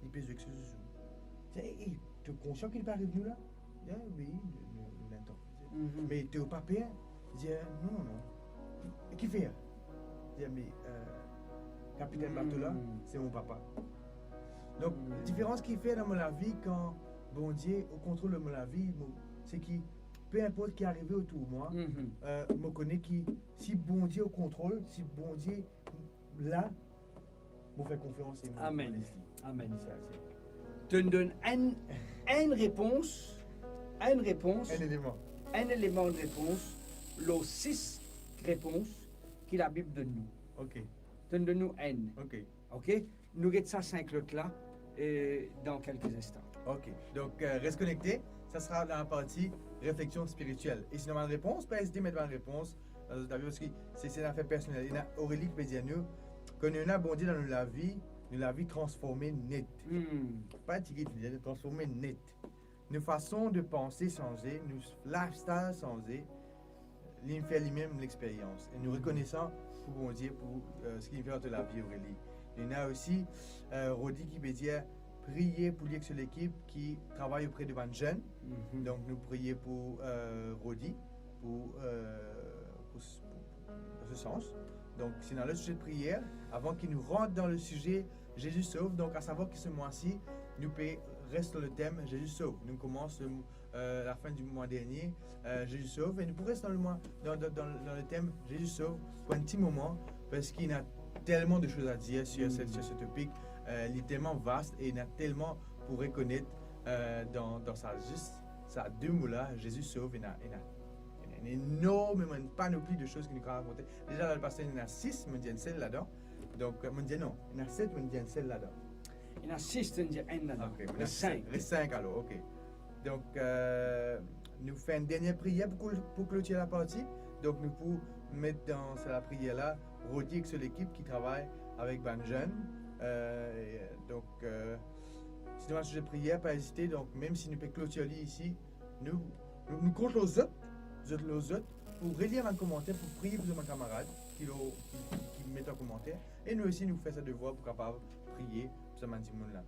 Speaker 1: il peut jouer avec ce joujou. Il dit hey, tu es conscient qu'il peut arriver nous là? Il dit oui, l'entend. Mais tu es au papier? Il dit non. Et qui fait? Il dit mais capitaine bateau là, c'est mon papa. Donc, la différence qu'il fait dans ma vie quand bon Dieu au contrôle de ma vie, c'est que peu importe qui est arrivé autour de moi, je connais que si bon Dieu au contrôle, si bon Dieu là, pour faire confiance et
Speaker 3: Amen.
Speaker 1: modestie.
Speaker 3: Amen.
Speaker 1: Ça, c'est
Speaker 3: Tu nous donnes une réponse,
Speaker 1: un élément.
Speaker 3: un élément de réponse, les 6 réponses que la Bible donne nous.
Speaker 1: Ok,
Speaker 3: Tu nous donnes nous une.
Speaker 1: ok,
Speaker 3: OK? Nous guettons ça 5 autres là dans quelques instants.
Speaker 1: ok. Donc, reste connecté. Ça sera dans la partie réflexion spirituelle. Et si nous avons une réponse, pas hésiter à mettre une réponse. Parce que c'est une affaire personnelle. Il y a Aurélie qui peut dire nous, quand nous avons bondi dans la vie transformée nette. Pas tigre, transformée nette. Nos façons de penser changer, nos lifestyle changer. Il fait lui-même l'expérience. Et nous reconnaissons pour bon Dieu pour ce qu'il fait de la vie, Aurélie. Il y a aussi Rodi qui veut dire prier pour sur l'équipe qui travaille auprès de bonnes jeunes. Donc nous prions pour Rodi, pour dans ce sens. Donc c'est dans le sujet de prière, avant qu'il nous rentre dans le sujet Jésus sauve. Donc à savoir que ce mois-ci, nous reste dans le thème Jésus sauve. Nous commençons la fin du mois dernier, Jésus sauve, et nous pourrons rester dans le thème Jésus sauve pour un petit moment, parce qu'il y a tellement de choses à dire sur ce topic. Il est tellement vaste et il y a tellement pour reconnaître dans sa deux mots-là, Jésus sauve, il y a énormément, une panoplie de choses qu'il nous a raconté. Déjà, dans le passé, il y en a 6, il y a une seule là-dedans. Donc, il y en a 7, il y a une seule là-dedans.
Speaker 3: Il y en a 6, tu dis une là-dedans.
Speaker 1: Ok,
Speaker 3: Il y a 5.
Speaker 1: Il y a 5 alors, ok. Donc, nous faisons une dernière prière pour clôturer la partie. Donc, nous pouvons mettre dans la prière-là, Rodi sur l'équipe qui travaille avec Ban Jeune. Donc, si nous avons un sujet de prière, pas hésiter. Donc, même si nous pouvons clôturer ici, nous comptons les autres, pour relire un commentaire, pour prier pour nos camarades qui mettent un commentaire. Et nous aussi, nous faisons ce devoir pour capable prier pour ce monde-là.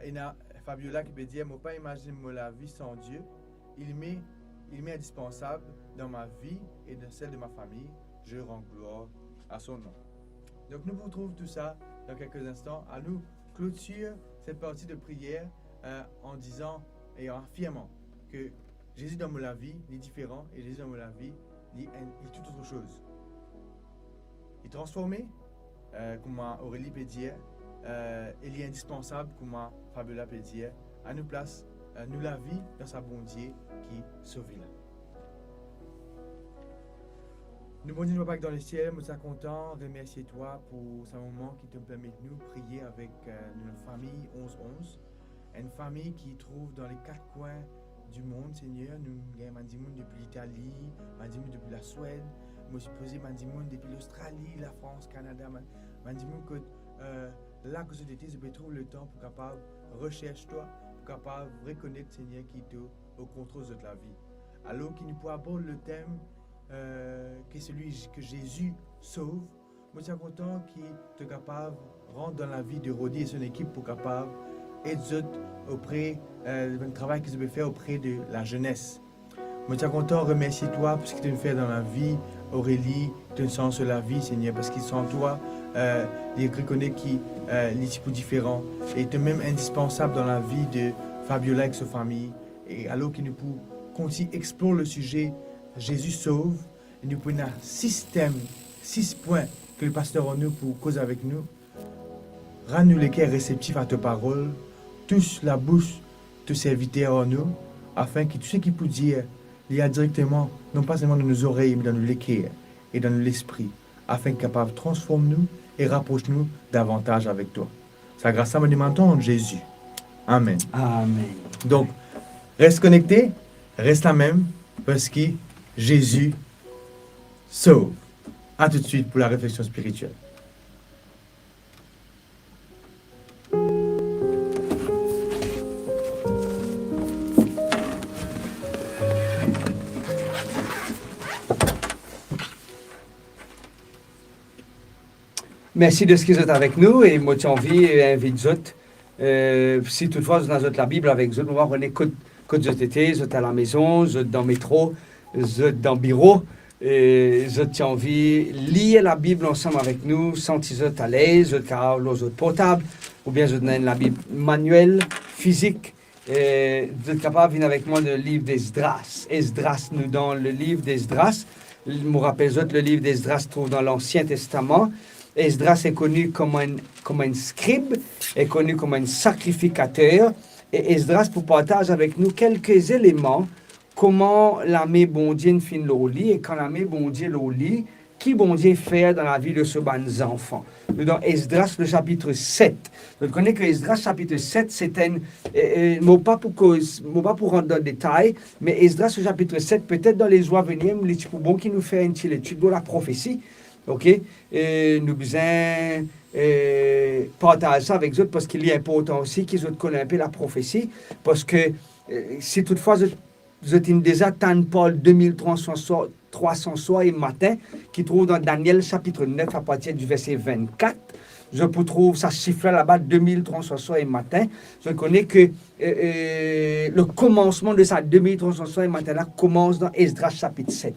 Speaker 1: Et là, Fabiola qui peut dire, moi pas imaginer la vie sans Dieu. Il m'est indispensable dans ma vie et dans celle de ma famille. Je rends gloire à son nom. Donc nous vous retrouvons tout ça dans quelques instants. À nous clôturer cette partie de prière en disant et en affirmant que Jésus dans la vie est différent et Jésus dans la vie il est toute autre chose. Il est transformé, comme Aurélie peut dire, il est indispensable, comme Fabiola peut dire, à nous place, nous la vie dans sa bonté qui sauve là. Nous bon Dieu, nous Père dans le ciel, nous sommes contents, remercier toi pour ce moment qui te permet de nous prier avec notre famille 11-11, une famille qui trouve dans les 4 coins du monde, Seigneur. Nous avons des gens depuis l'Italie, des gens depuis la Suède, nous supposons des gens depuis l'Australie, la France, le Canada, des gens que là, que c'était, je peux trouver le temps pour capable rechercher toi, pour capable reconnaître, Seigneur, qui est au contrôle de la vie. Alors qu'il nous peut aborder le thème que celui que Jésus sauve, moi je suis content qu'il est capable de rentrer dans la vie de Rodi et son équipe pour capable aider auprès du travail qu'ils veulent faire auprès de la jeunesse. Moi je suis content de remercier toi pour ce que tu fais dans la vie, Aurélie, tu sens sur la vie, Seigneur, parce qu'ils sont en toi, ils reconnaissent qu'ils sont différents et tu es même indispensable dans la vie de Fabiola avec sa famille. Et alors qu'il nous peut continuer à explorer le sujet Jésus sauve, et nous prenons 6 thèmes, 6 points que le pasteur a nous pour causer avec nous. Rends-nous les cœurs réceptifs à ta parole, touche la bouche de serviteurs en nous, afin que tout ce qu'il peut dire, il y a directement, non pas seulement dans nos oreilles, mais dans nos cœurs et dans l'esprit, afin qu'il capable de transformer nous et rapproche-nous davantage avec toi. C'est grâce à mon demandons Jésus. Amen.
Speaker 3: Amen.
Speaker 1: Donc, reste connecté, reste la même, parce que Jésus sauve. A tout de suite pour la réflexion spirituelle.
Speaker 3: Merci de ce qu'ils sont avec nous et moi j'ai envie d'inviter autres. Si toutefois vous avez la Bible avec vous, on est que vous êtes à la maison, vous êtes dans le métro, vous êtes dans le bureau. Vous avez envie de lire la Bible ensemble avec nous, sentir vous êtes à l'aise, vous êtes au portable, ou bien vous avez la Bible manuelle, physique. Vous êtes capable de venir avec moi dans le livre d'Esdras. Esdras, nous dans le livre d'Esdras. Je me rappelle, le livre d'Esdras se trouve dans l'Ancien Testament. Esdras est connu comme un scribe, est connu comme un sacrificateur. Et Esdras pour partager avec nous quelques éléments comment l'armée bon Dieu fin le lit et quand l'armée bon Dieu le lit, qui bon Dieu fait dans la vie de ce ban enfants. Nous dans Esdras le chapitre 7. Vous connaissez que Esdras chapitre 7 c'est un mot pas pour rentrer dans le détail, mais Esdras le chapitre 7 peut-être dans les jours à venir, les petits bon qui nous fait une petite étude de la prophétie. OK, nous besoin partager ça avec eux parce qu'il est important aussi qu'ils connaissent un peu la prophétie parce que si toutefois vous êtes déjà tant Paul 2300 soirs et matin qui trouve dans Daniel chapitre 9 à partir du verset 24. Je peux trouver ça chiffre là-bas 2300 soirs et matin. Je connais que le commencement de ça 2300 soirs et matin là commence dans Esdras chapitre 7.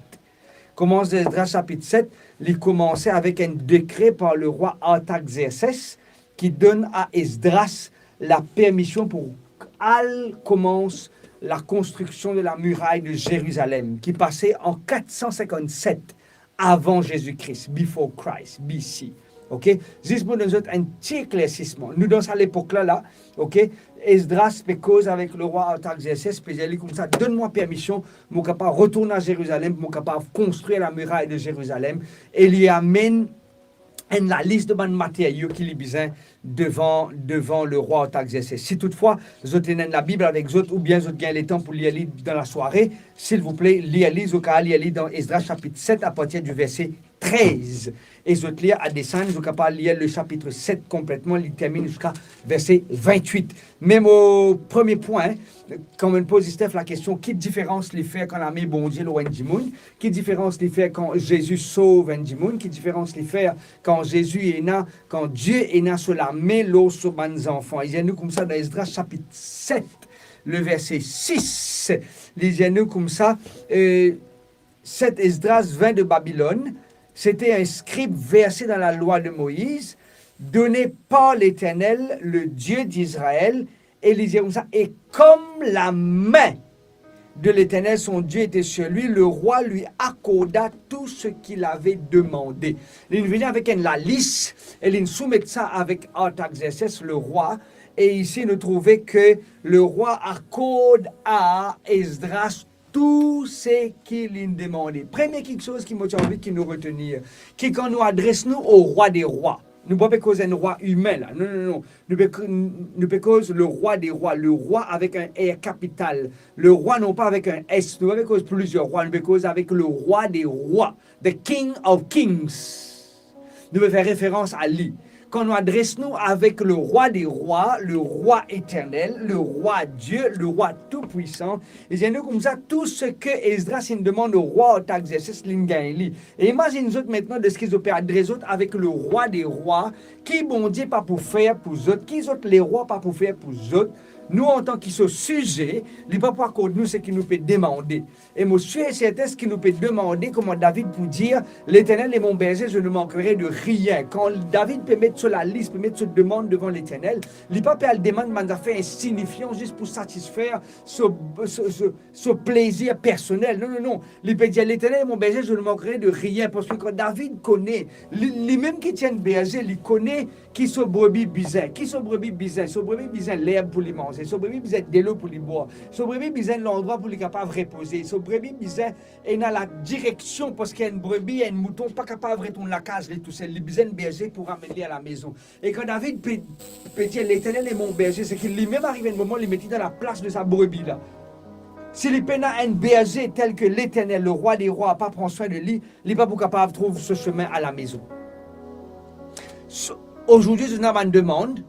Speaker 3: Commence Esdras chapitre 7, il commençait avec un décret par le roi Artaxerxès qui donne à Esdras la permission pour qu'elle commence la construction de la muraille de Jérusalem qui passait en 457 avant Jésus-Christ, before Christ, BC. OK? Juste pour nous autres, un petit éclaircissement. Nous, dans cette époque-là, OK? Esdras peut cause avec le roi Artaxerxès, peut dire comme ça, donne-moi permission, mon capable retourner à Jérusalem, mon capable construire la muraille de Jérusalem, et il y amène la liste de matériaux qu'il a besoin devant le roi Artaxerxès. Si toutefois, vous avez la Bible avec vous, ou bien vous avez le temps pour lire dans la soirée, s'il vous plaît, lire dans Esdras chapitre 7 à partir du verset 13. Et vous lire à descendre, vous capable lire le chapitre 7 complètement, il termine jusqu'à verset 28. Même au premier point, quand on pose Steph la question, quelle différence il fait quand l'armée bon Dieu loin du monde? Quelle différence il fait quand Jésus sauve un du monde? Quelle différence il fait quand Jésus est là, quand Dieu est là sur l'armée, l'eau sur les enfants? Il y a nous comme ça dans Esdras chapitre 7, le verset 6. Il y a nous comme ça, 7 Esdras 20 de Babylone. C'était un scribe versé dans la loi de Moïse, donné par l'Éternel, le Dieu d'Israël, et il disait comme ça, et comme la main de l'Éternel, son Dieu, était sur lui, le roi lui accorda tout ce qu'il avait demandé. Il venait avec la liste, et il soumettait ça avec Artaxerxès, le roi, et ici nous trouvons que le roi accorde à Esdras tout ce qu'il demandait. Première quelque chose qui m'a envie de nous retenir, qui quand nous adressons au roi des rois, nous ne pouvons pas causer un roi humain là, non. Nous pouvons causer le roi des rois, le roi avec un R capital, le roi non pas avec un S, nous pouvons causer plusieurs rois, nous pouvons causer avec le roi des rois, the King of Kings. Nous pouvons faire référence à lui. Quand nous adressons avec le roi des rois, le roi éternel, le roi Dieu, le roi tout-puissant, et c'est nous comme ça, tout ce que Esdras demande au roi Artaxerxès, l'ingénie. Et imaginez-vous maintenant de ce qu'ils ont adressé avec le roi des rois, qui bon Dieu pas pour faire pour eux autres, qui autres les rois pas pour faire pour eux autres. Nous, en tant qu'ils sont sujets, il ne peut pas accorder nous ce qu'il nous peut demander. Et monsieur et certain, ce qu'il nous peut demander, comme David peut dire, l'Éternel est mon berger, je ne manquerai de rien. Quand David peut mettre sur la liste, peut mettre cette demande devant l'Éternel, il ne peut pas le demander, mais il fait insignifiant juste pour satisfaire ce plaisir personnel. Non. Il peut dire, l'Éternel est mon berger, je ne manquerai de rien. Parce que quand David connaît, lui-même qui tient le berger, il connaît qui sont brebis bizarres. Qui sont brebis bizarres? Sont brebis bizarres l'herbe pour les manger. Sont brebis bizarres de l'eau pour les boire. Sont brebis bizarres l'endroit pour les capables de reposer. Sont brebis bizarres et dans la direction parce qu'il y a une brebis, il y a un mouton pas capable de retourner la cage tout seul. Il a besoin de berger pour ramener à la maison. Et quand David peut dire l'Éternel est mon berger, c'est qu'il lui-même arrive à un moment, il met dans la place de sa brebis là. S'il y a un berger tel que l'Éternel, le roi des rois, n'a pas pris soin de lui, il n'est pas capable de trouver ce chemin à la maison. Aujourd'hui, je n'ai une demande.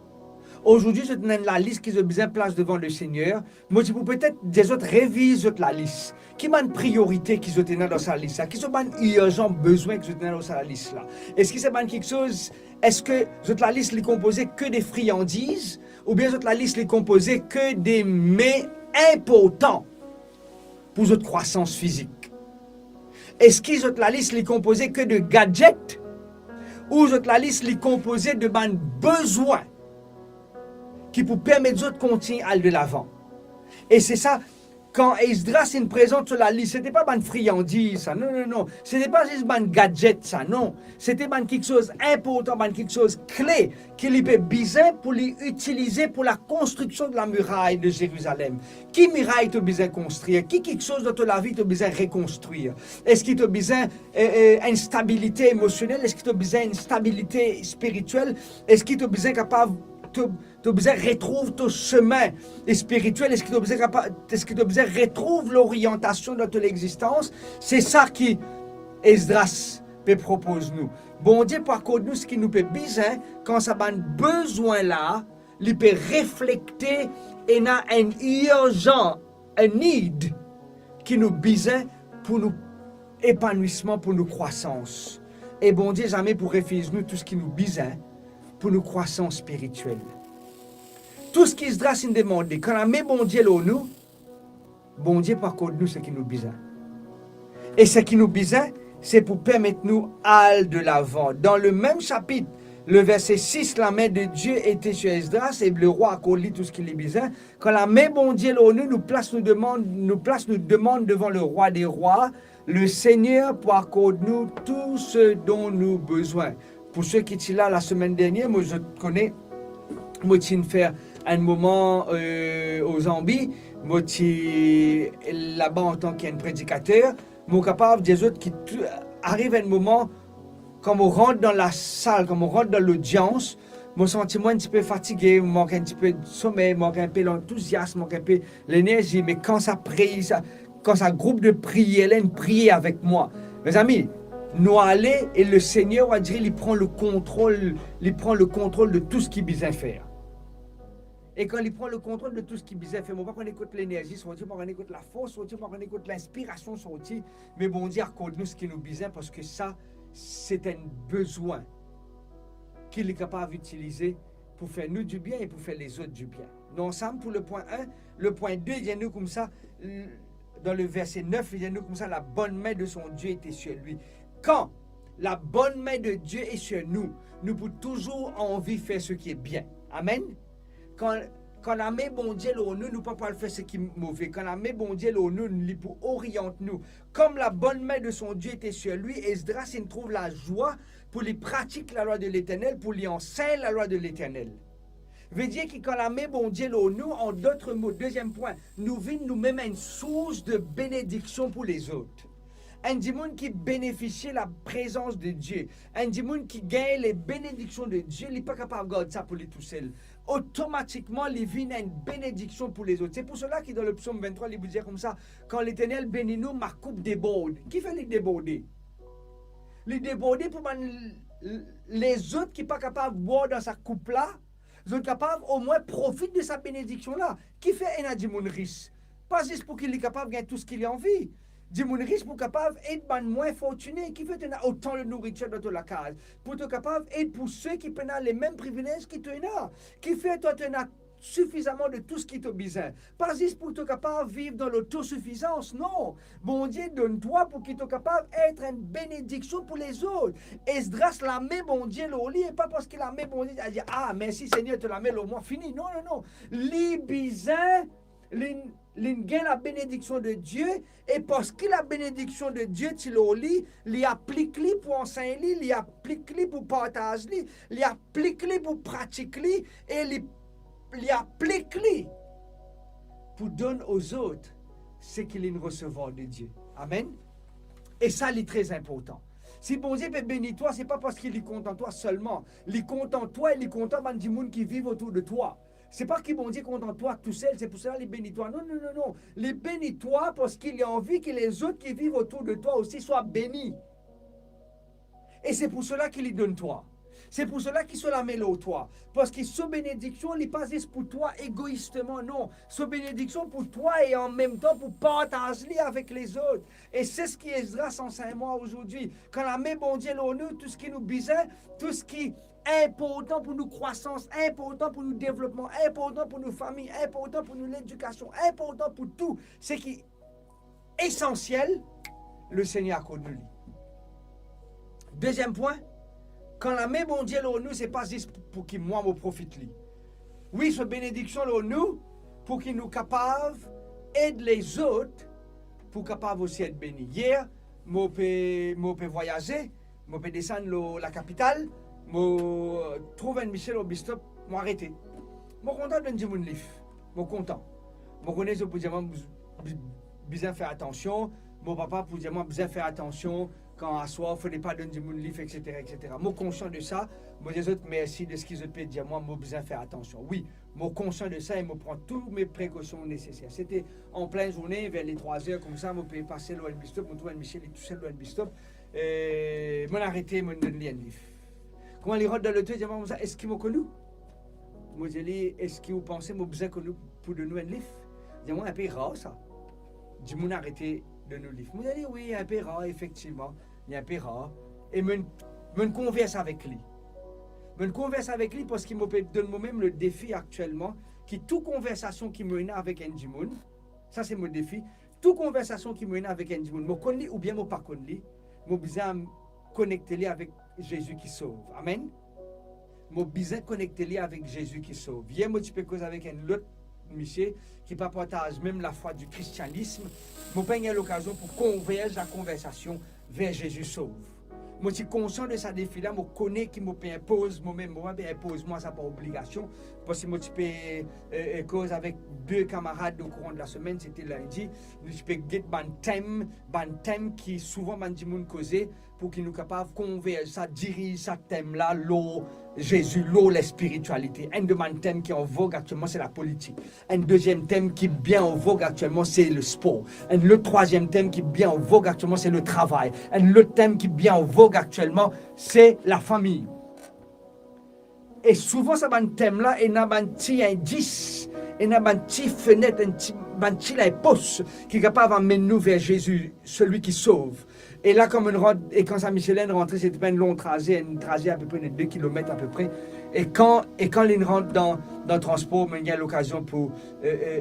Speaker 3: Aujourd'hui, je donne la liste qu'ils ont besoin de place devant le Seigneur. Moi, je peux peut-être des autres réviser la liste. Qui m'a une priorité qu'ils ont dans sa liste là? Qui sont une urgent besoin qu'ils ont dans sa liste là? Est-ce que c'est quelque chose? Est-ce que la liste est composée que des friandises? Ou bien la liste est composée que des mets importants pour votre croissance physique? Est-ce que la liste est composée que de gadgets? Ou la liste est composée de besoins qui pour permettre de continuer à aller de l'avant. Et c'est ça, quand Esdras il présente sur la liste, ce n'était pas une friandise, ça. Non, non, non. Ce n'était pas juste un gadget, ça. Non. C'était quelque chose d'important, quelque chose de clé qu'il peut besoin pour l'utiliser pour la construction de la muraille de Jérusalem. Qui muraille tu as besoin de construire? Qui quelque chose dans la vie tu as besoin de reconstruire? Est-ce qu'il tu as besoin d'une stabilité émotionnelle? Est-ce que tu as besoin d'une stabilité spirituelle? Est-ce que tu as besoin capable tu as besoin de retrouver ton chemin spirituel. Est-ce que tu as besoin de retrouver l'orientation de ton existence? C'est ça qui Esdras peut propose nous. Bon Dieu peut accorder nous ce qui nous peut besoin quand ça a un besoin là, il peut refléter et a un urgent, un need qui nous besoin pour nous épanouissement, pour nos croissance. Et bon Dieu jamais pour refuser nous tout ce qui nous besoin pour nos croissance spirituelle. Tout ce qui se demande, quand on met bon Dieu là nous, bon Dieu par contre nous ce qui nous besoin. Et ce qui nous besoin, c'est pour permettre nous aller de l'avant. Dans le même chapitre, le verset 6, la main de Dieu était sur Esdras et le roi a collé tout ce qu'il a besoin. Quand la main bon Dieu là nous place nous demande devant le roi des rois, le Seigneur pour accorder nous tout ce dont nous avons besoin. Pour ceux qui étaient là la semaine dernière, moi je connais, moi je faire un moment aux Zambie, moi je là-bas en tant qu'un prédicateur, moi capable des autres qui arrive un moment quand on rentre dans la salle, quand on rentre dans l'audience, mon sentiment un petit peu fatigué, manque un petit peu de sommeil, manque un peu l'enthousiasme, manque un peu l'énergie, mais quand ça prie, quand ça groupe de prière, elle prie avec moi, mes amis. Nous aller et le Seigneur va dire, il prend le contrôle de tout ce qu'il besoin faire. Et quand il prend le contrôle de tout ce qu'il besoin faire, on va qu'on écoute l'énergie sortir, on va qu'on écoute la force sortir, on va qu'on écoute l'inspiration sortir, mais bon Dieu accorde-nous ce qui nous besoin parce que ça, c'est un besoin qu'il est capable d'utiliser pour faire nous du bien et pour faire les autres du bien. Nous ensemble pour le point 1, le point 2, il y a nous comme ça, dans le verset 9, il y a nous comme ça, la bonne main de son Dieu était sur lui. Quand la bonne main de Dieu est sur nous, nous pouvons toujours envie de faire ce qui est bien. Amen. Quand la main bon Dieu nous ne pouvons pas faire ce qui est mauvais. Quand la main bon Dieu nous pour orienter nous. Comme la bonne main de son Dieu était sur lui, Esdras il trouve la joie pour lui pratiquer la loi de l'Éternel, pour lui enseigner la loi de l'Éternel. Veut dire que quand la main bon Dieu nous, en d'autres mots, deuxième point, nous vîmes nous-mêmes une source de bénédiction pour les autres. Un démon qui bénéficie de la présence de Dieu, un démon qui gagne les bénédictions de Dieu, il n'est pas capable de garder ça pour lui tout seul. Automatiquement, il vient une bénédiction pour les autres. C'est pour cela que dans le psaume 23, il vous dit comme ça, quand l'Éternel bénit nous, ma coupe déborde. Qui fait les déborder? Les déborder pour les autres qui ne sont pas capables de boire dans sa coupe-là, ils sont capables au moins profiter de sa bénédiction-là. Qui fait un démon riche? Pas juste pour qu'il est capable de gagner tout ce qu'il a envie. Des gens riches pour capable être moins fortunés qui fait autant de nourriture dans la case pour être capable d'être pour ceux qui prennent les mêmes privilèges que tu as qui fait toi tu as suffisamment de tout ce qui te besoin pas juste pour être capable de vivre dans l'autosuffisance non bon Dieu donne-toi pour qu'il soit capable d'être une bénédiction pour les autres Esdras la met bon Dieu au lit et pas parce qu'il la met bon Dieu à dire ah merci Seigneur te la met au moins fini non les besoins gagne la bénédiction de Dieu et parce que la bénédiction de Dieu tu le lis, il applique pour enseigner, il applique pour partager, il applique pour pratiquer et il applique pour donner aux autres ce qu'il recevoir de Dieu. Amen. Et ça c'est très important. Si bon Dieu peut bénir toi, ce n'est pas parce qu'il est content de toi seulement. Il est content de toi et il est content du monde qui vit autour de toi. C'est pas qu'il bon Dieu content de toi tout seul, c'est pour cela qu'il bénit toi. Non. Il bénit toi parce qu'il a envie que les autres qui vivent autour de toi aussi soient bénis. Et c'est pour cela qu'il donne toi. C'est pour cela qu'il se la met au toi. Parce que ce bénédiction, il n'est pas juste pour toi égoïstement, non. Ce bénédiction pour toi et en même temps pour partager avec les autres. Et c'est ce qui Esdras enseigne moi aujourd'hui. Quand la main bon Dieu nous, tout ce qui nous besoin, tout ce qui important pour nos croissances, important pour nos développements, important pour nos familles, important pour nous l'éducation, important pour tout. Ce qui est essentiel, le Seigneur accorde nous. Deuxième point, quand la main bon Dieu nous, ce n'est pas juste pour qu'il moi me profite. Oui, cette bénédiction nous, pour qu'il nous capable aide les autres pour capable aussi être béni. Hier, moi peux voyager, moi peux descendre la capitale, moi trouve un Michel au bistop, moi arrêter. Moi content de dire mon livre, moi content. Moi connais je pour dire moi besoin faire attention, mon papa pour dire moi besoin faire attention quand à soir, il ne faut pas donner mon livre, etc., etc. Moi conscient de ça, moi les autres merci de ce qu'ils ont pu dire moi besoin faire attention. Oui, moi conscient de ça et moi prends toutes mes précautions nécessaires. C'était en pleine journée, vers les 3 heures, comme ça, moi peux passer l'ON Bistop, moi trouve un Michel et tout seul l'ON Bistop, moi arrêté, moi donner un livre. Comment les rentrent dans le truc, moi est-ce qu'ils m'ont connu? Moi je dis, est-ce que vous pensez que moi besoin connu pour donner un livre? Dis-moi un peu rare ça. Dis-moi arrêter de nous livres. Moi je dis oui, un peu rare, effectivement, il y a un peu rare. Et me converse avec lui. Je converse avec lui parce qu'il me donne moi-même le défi actuellement, qui toute conversation qui me avec un Jimoun, ça c'est mon défi, toute conversation qui me avec un Jimoun, je connais ou bien je ne pas connais, je besoin connecter avec Jésus qui sauve. Amen. Je besoin connecter avec Jésus qui sauve. Hier, je peux causer avec un autre monsieur qui ne partage même la foi du christianisme. Je n'ai pas l'occasion pour converger la conversation vers Jésus sauve. Moi, je suis conscient de ce défi-là, je connais qui m'impose, moi-même, moi, ça pas obligation. Parce que moi, je peux cause avec 2 camarades au courant de la semaine, c'était lundi. Je peux get un thème qui souvent m'a dit causer pour qu'il nous capable de converger, ça dirige ce thème-là, l'eau, Jésus, l'eau, la spiritualité. Un de mes thèmes qui est en vogue actuellement, c'est la politique. Un deuxième thème qui est bien en vogue actuellement, c'est le sport. Le troisième thème qui est bien en vogue actuellement, c'est le travail. Le thème qui est bien en vogue actuellement, c'est la famille. Et souvent, ce thème-là, il y a un petit indice, il y a un petit fenêtre, un petit poste qui est capable d'amener nous vers Jésus, celui qui sauve. Et là, comme quand Saint-Michelin rentre, c'était un long trajet, à peu près de 2 km à peu près. Et quand il rentre dans le transport, il y a l'occasion pour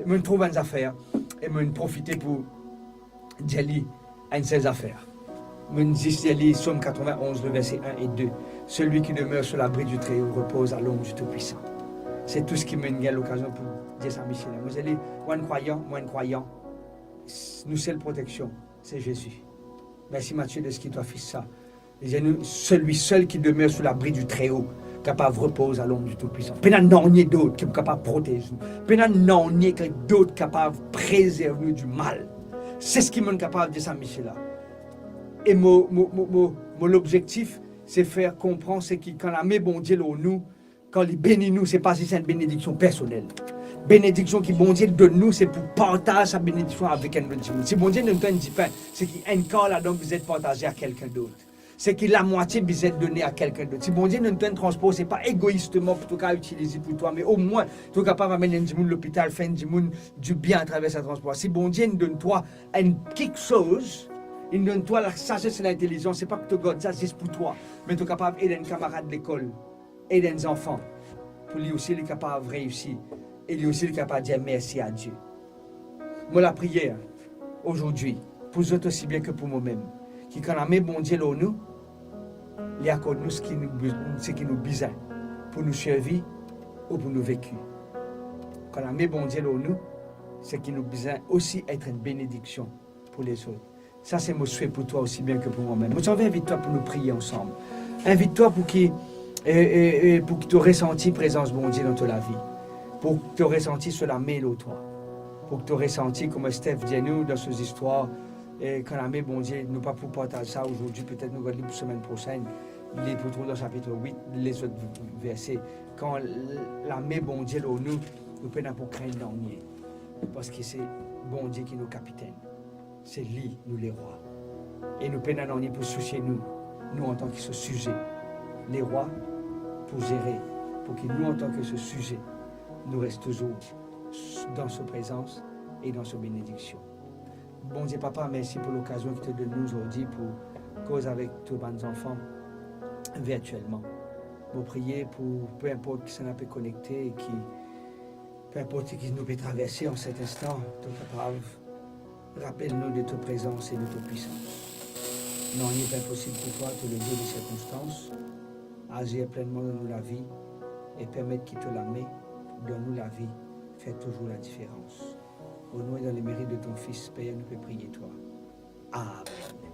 Speaker 3: me trouver des affaires et me profiter pour dire à ses affaires. Me dit Somme 91, le verset 1 et 2. Celui qui demeure sur l'abri du Très-Haut repose à l'ombre du Tout-Puissant. C'est tout ce qui me donne l'occasion pour dire Saint-Michelin. Vous allez, moi un croyant, nous seule protection, c'est Jésus. Merci Mathieu de ce qui t'a fait ça. Celui seul qui demeure sous l'abri du Très-Haut, capable de reposer à l'ombre du Tout-Puissant. Pénan non ni d'autres qui sont capables de protéger nous. Pénan non ni d'autres capables de préserver nous du mal. C'est ce qui m'est capable de dire Saint-Michel là. Et mon objectif, c'est faire comprendre ce qui, quand la main bon Dieu nous, quand il bénit nous, c'est pas si c'est une bénédiction personnelle. Bénédiction qui bon Dieu donne nous, c'est pour partager sa bénédiction avec un autre. Si bon Dieu nous donne du pain, c'est qu'un corps là donc vous êtes partagé à quelqu'un d'autre. C'est que la moitié vous êtes donné à quelqu'un d'autre. Si bon Dieu nous donne un transport, c'est pas égoïstement pour tout cas utiliser pour toi, mais au moins tu es capable d'amener un monde l'hôpital, faire du bien à travers ce transport. Si bon Dieu nous donne toi quelque chose, il donne toi la sagesse et l'intelligence, c'est pas que tu gardes ça juste pour toi, mais tu es capable d'aider un camarade de l'école, aider des enfants, pour lui aussi il est capable de réussir. Et lui aussi il est capable de dire merci à Dieu. Moi la prière, aujourd'hui, pour vous aussi bien que pour moi-même, qui quand la main bon Dieu là nous, il accorde nous ce qui nous besoin, pour nous servir ou pour nous vécu. Quand la main bon Dieu là nous, ce qui nous besoin aussi être une bénédiction pour les autres. Ça, c'est mon souhait pour toi aussi bien que pour moi-même. Moi, j'en invite-toi pour nous prier ensemble. Invite-toi pour qu'il tu ressenti présence bon Dieu dans ta vie. Pour que tu ressenti cela mêle au toi. Pour que tu ressenti comme Steph dit nous dans ces histoires. Et quand la main bon Dieu, nous pas pour partager ça aujourd'hui, peut-être nous allons la semaine prochaine. Les pour dans le chapitre 8, les autres versets. Quand la main bon Dieu nous pouvons pas craindre l'ennui. Parce que c'est bon Dieu qui est nos capitaines. C'est lui, nous les rois. Et nous peinons pour soucier nous en tant que ce sujet. Les rois, pour gérer, pour que nous en tant que ce sujet, nous restons toujours dans sa présence et dans sa bénédiction. Bon Dieu, Papa, merci pour l'occasion que tu donnes nous aujourd'hui pour cause avec tous les enfants virtuellement. Pour prier pour peu importe qui s'en a pu connecter et qui, peu importe qui nous peut traverser en cet instant, tu es capable. Rappelle-nous de ta présence et de ta puissance. Non, il n'est pas possible pour toi, te lever des circonstances, agir pleinement dans nous la vie et permettre qu'il te la met, donne-nous la vie, fait toujours la différence. Au nom et dans les mérites de ton Fils, Père, nous peut prier toi. Amen.